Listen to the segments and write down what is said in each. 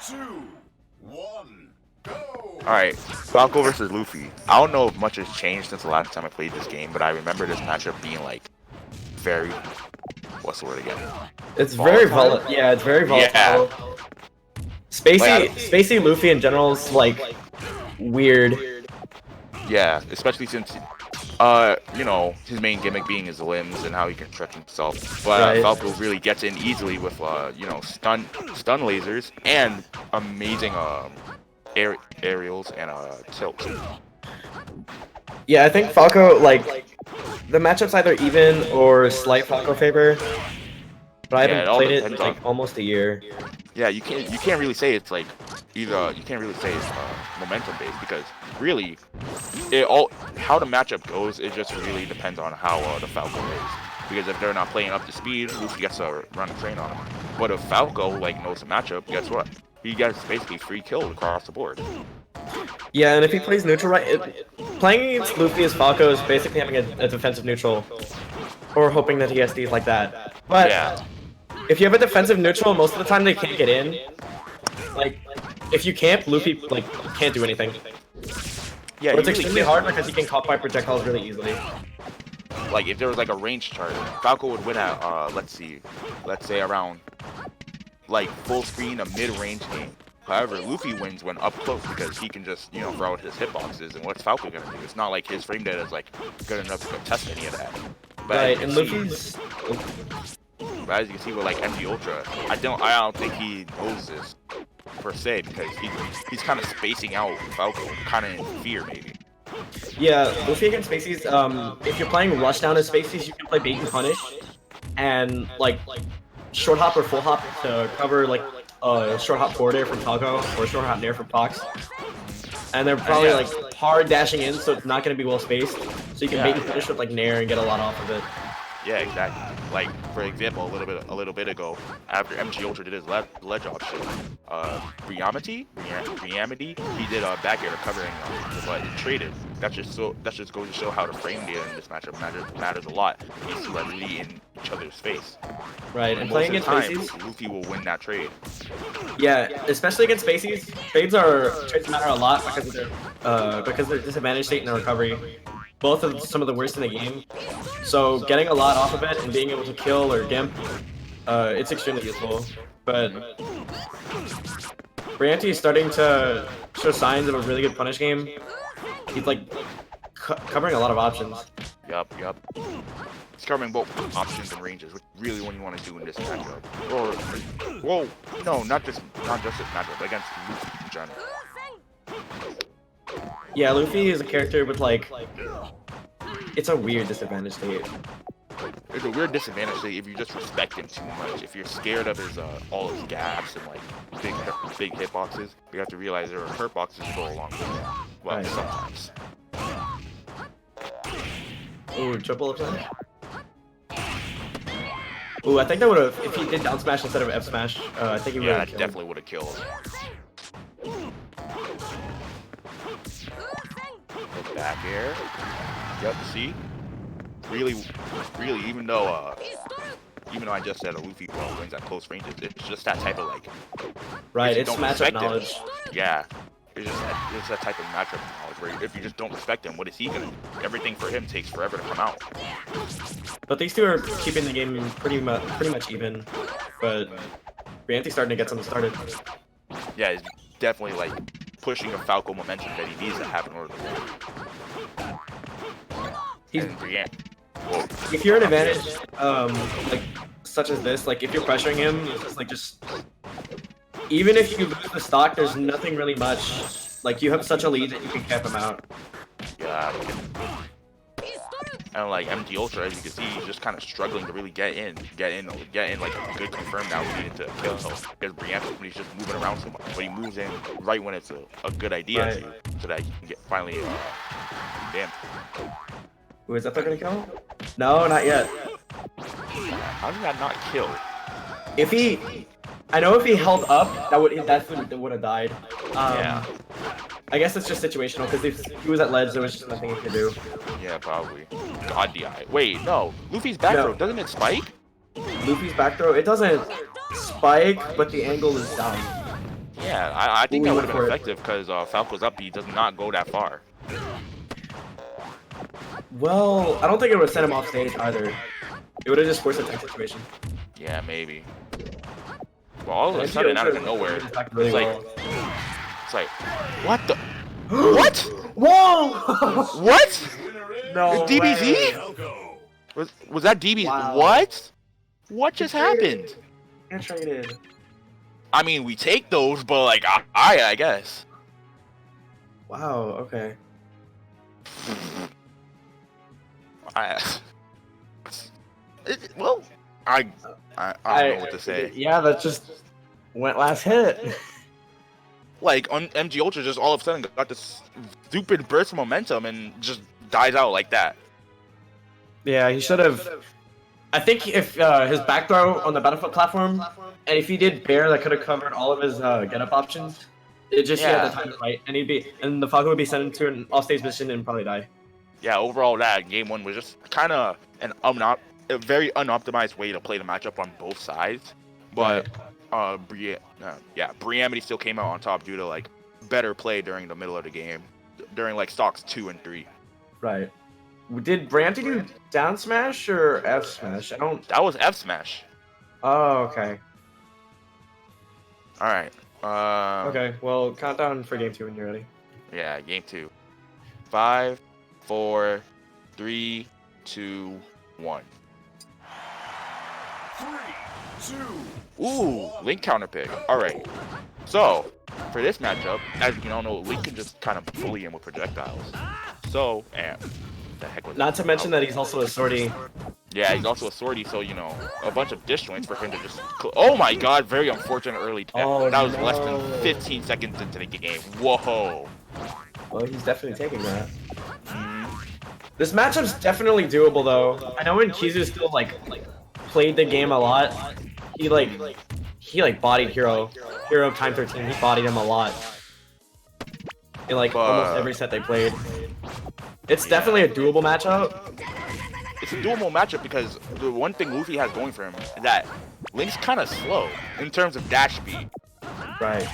2, 1, go! Alright, Falco versus Luffy. I don't know if much has changed since the last time I played this game, but I remember this matchup being like very, what's the word again? It's very Volatile? volatile. Yeah, it's very volatile. Yeah. Spacey Luffy in general is like weird. Yeah, especially since, you know, his main gimmick being his limbs and how he can stretch himself. But Right. Falco really gets in easily with, you know, stun lasers and amazing aerials and tilts. Yeah, I think Falco, like, the matchup's either even or slight Falco favor. But I Yeah, it haven't all played it in depends like on- almost a year. Yeah, you can't really say it's like either. You can't really say it's momentum based because really, how the matchup goes. It just really depends on how the Falco is. Because if they're not playing up to speed, Luffy gets to run a train on him. But if Falco like knows the matchup, guess what? He gets basically free kill across the board. Yeah, and if he plays neutral right, playing against Luffy as Falco is basically having a defensive neutral, or hoping that he SDs like that. But Yeah. if you have a defensive neutral, most of the time they can't get in. Like, if you camp, Luffy like can't do anything. Yeah, But it's you really extremely can't. hard because he can caught by projectiles really easily. Like if there was like a range chart, Falco would win at let's say around like full screen, a mid-range game. However, Luffy wins when up close because he can just, you know, throw out his hitboxes, and what's Falco gonna do? It's not like his frame data is like good enough to contest any of that. But Right, and Luffy's as you can see with like MGUltra, I don't think he knows this per se because he's kind of spacing out Falco, kind of in fear maybe. yeah, Luffy against Spaceys. If you're playing Rushdown as Spaceys, you can play Bait and Punish, and like short hop or full hop to cover like short hop forward air from Falco or short hop nair from Fox. And they're probably like hard dashing in, so it's not going to be well spaced. So you can bait and punish with like nair and get a lot off of it. Yeah, exactly. Like for example, a little bit ago, after MGUltra did his ledge option, Briamty, he did a back air covering, but it traded. That just goes to show how the frame data in this matchup matters a lot. These two are really in each other's face. Right, and playing against Spaceys, Luffy will win that trade. yeah, especially against Spaceys, trades matter a lot because they're disadvantaged state in the recovery. Both of some of the worst in the game. So getting a lot off of it and being able to kill or gimp, it's extremely useful. But Briamty is starting to show signs of a really good punish game. He's like covering a lot of options. Yup. He's covering both options and ranges, which really what you want to do in this matchup. Or, whoa, no, not just this matchup, but against Luffy in general. Yeah, Luffy is a character with like, it's a weird disadvantage state. It's a weird disadvantage if you just respect him too much. If you're scared of his all his gaps and like big hitboxes, you have to realize there are hurt boxes to go along with it. Well, Right. sometimes. Ooh, triple upside. Ooh, I think that would have, if he did down smash instead of F smash, I think he would Yeah, have that definitely would have killed. Back air. Yep, see? Really, even though I just said a Luffy wins at close ranges, it's just that type of like. Right, if you it's don't matchup respect him, knowledge. Yeah, it's that type of matchup knowledge where if you just don't respect him, what is he gonna do? Everything for him takes forever to come out. But these two are keeping the game pretty much even. But Briamty's starting to get something started. Yeah, he's definitely like pushing the Falco momentum that he needs to have in order to win. He's, And if you're an advantage, like such as this, like if you're pressuring him, it's just like even if you lose the stock, there's nothing really much. Like you have such a lead that you can cap him out. yeah. And like MGUltra, as you can see, he's just kind of struggling to really get in like a good confirmed out lead into a kill. Because Briamty, he's just moving around so much, but he moves in right when it's a good idea Right. so that he can get finally damn. Ooh, is that gonna kill? No, not yet. How did that not kill? If he, I know if he held up, that would have died. Yeah. I guess it's just situational because if he was at ledge, there was just nothing he could do. Yeah, probably. God DI. Wait, no. Luffy's back No. throw, doesn't it spike? Luffy's back throw, it doesn't spike, but the angle is down. Yeah, I think Ooh, that he would have went been for it. effective because Falco's up B does not go that far. Well, I don't think it would have sent him off stage either. It would have just forced a tech situation. Yeah, maybe. Well, all of a And sudden, out of MGUltra nowhere, is back really it's like, well. it's like, what the, what? Whoa! What? No DBZ? way. Falco. Was that DB? Wow. What? What just happened? You're traded. I mean, we take those, but like, I guess. Wow. Okay. Well, I don't know what to say. Yeah, that just went last hit. Like, on MGUltra just all of a sudden got this stupid burst of momentum and just dies out like that. Yeah, he should have. I think if his back throw on the Battlefield platform, and if he did Bear, that could have covered all of his get-up options. It just he had the time to fight, and the Falco would be sent into an off-stage position and probably die. Yeah, overall, that game one was just kind of a very unoptimized way to play the matchup on both sides. But Briamty still came out on top due to like better play during the middle of the game, during like stocks 2 and 3. Right. Did Briamty do down smash or F smash? I don't. That was F smash. Oh, okay. All right. Okay. Well, countdown for game 2 when you're ready. Yeah, game 2. 5, 4, 3, 2, 1. 3, 2. Ooh, Link counter pick. All right. So for this matchup, as you all know, Link can just kind of bully him with projectiles. So, and the heck was Not to mention that he's also a sortie. Yeah, he's also a sortie, so you know, a bunch of disjoints for him to just. Oh my God! Very unfortunate early tech. Oh, that was no. less than 15 seconds into the game. Whoa. Well, he's definitely taking that. This matchup's definitely doable though. I know when Kizu still like played the game a lot, he bodied Hero of Time 13. He bodied him a lot in like almost every set they played. It's definitely a doable matchup. It's a doable matchup because the one thing Luffy has going for him is that Link's kind of slow in terms of dash speed. Right.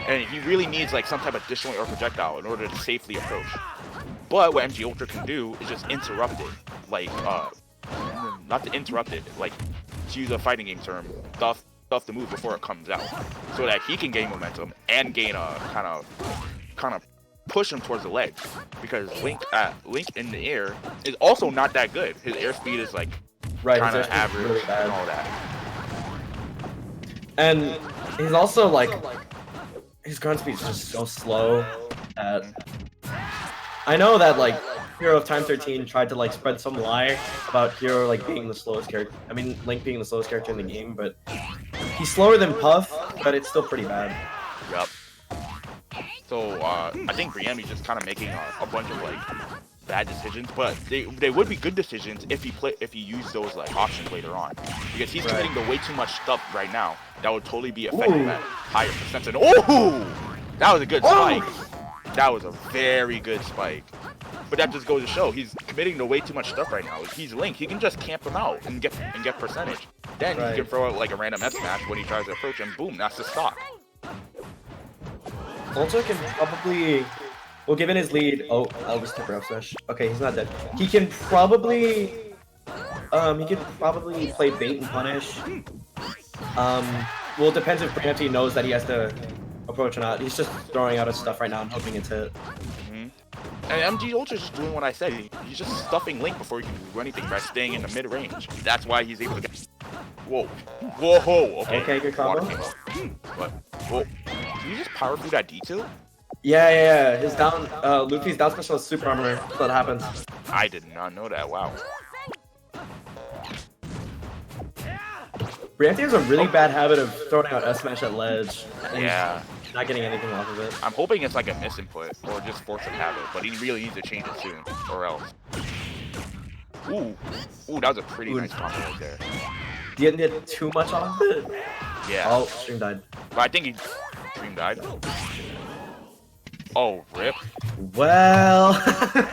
And he really needs like some type of disjoint or projectile in order to safely approach. But what MGUltra can do is just interrupt it. Like, not to interrupt it, like, to use a fighting game term, stuff the move before it comes out. So that he can gain momentum and gain a kind of push him towards the ledge. Because Link in the air is also not that good. His airspeed is like kind of average really and all that. And he's also like his ground speed is just so slow that I know that like Hero of Time 13 tried to like spread some lie about Hero like being the slowest character. I mean Link being the slowest character in the game, but he's slower than Puff, but it's still pretty bad. Yup. So I think Briamty's just kind of making a bunch of like bad decisions, but they would be good decisions if he used those like options later on, because he's committing to way too much stuff right now that would totally be effective at higher percentage. Oh, that was a good spike. That was a very good spike. But that just goes to show he's committing to way too much stuff right now. He's Link. He can just camp him out and get percentage. Then he can throw out like a random F smash when he tries to approach, and boom, that's the stock. Ultra can probably, well, given his lead, oh, I'll just tip F smash. Okay, he's not dead. He can probably play bait and punish. Well, it depends if Briamty knows that he has to approach or not. He's just throwing out his stuff right now and hoping it's hit. And MGUltra's just doing what I said. He's just stuffing Link before he can do anything by staying in the mid range. That's why he's able to get. Whoa. Okay, good combo. But whoa. Did you just power through that D2? Yeah. His down, Luffy's down special is super armor. That's what happens. I did not know that. Wow. Briamty has a really bad habit of throwing out S smash at ledge. Yeah. Not getting anything off of it. I'm hoping it's like a misinput or just force of habit, but he really needs to change it soon, or else. Ooh, that was a pretty nice combo right there. Didn't get too much off of it. Yeah. Oh, stream died. But I think stream died. Oh, rip. Well.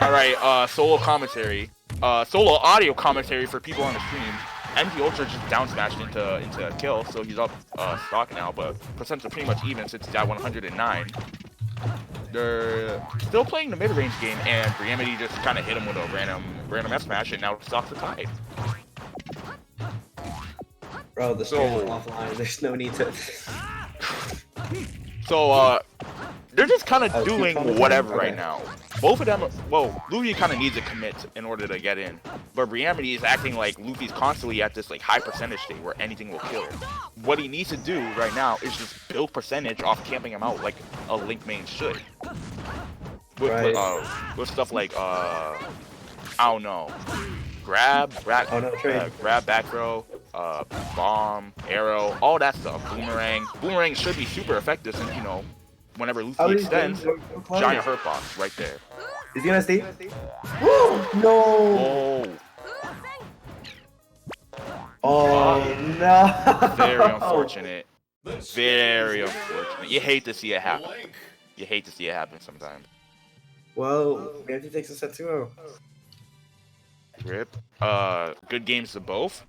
All right, solo commentary. Solo audio commentary for people on the stream. MGUltra just down smashed into a kill, so he's up stock now, but percents are pretty much even since it's at 109. They're still playing the mid-range game, and Briamty just kind of hit him with a random F smash, and now stock's the tie. Bro, the stream is offline. There's no need to. So they're just kind of doing whatever right now. Both of them, well, Luffy kind of needs a commit in order to get in, but Briamty is acting like Luffy's constantly at this like high percentage state where anything will kill. What he needs to do right now is just build percentage off camping him out like a Link main should. With stuff like I don't know, grab, back throw, bomb, arrow, all that stuff. Boomerang should be super effective since, you know, whenever Luffy extends, giant hurt box right there. Is he gonna stay? No! Oh no! Very unfortunate. Very unfortunate. You hate to see it happen. You hate to see it happen sometimes. Well, Briamty takes a set 2-0. Rip. Good games to both.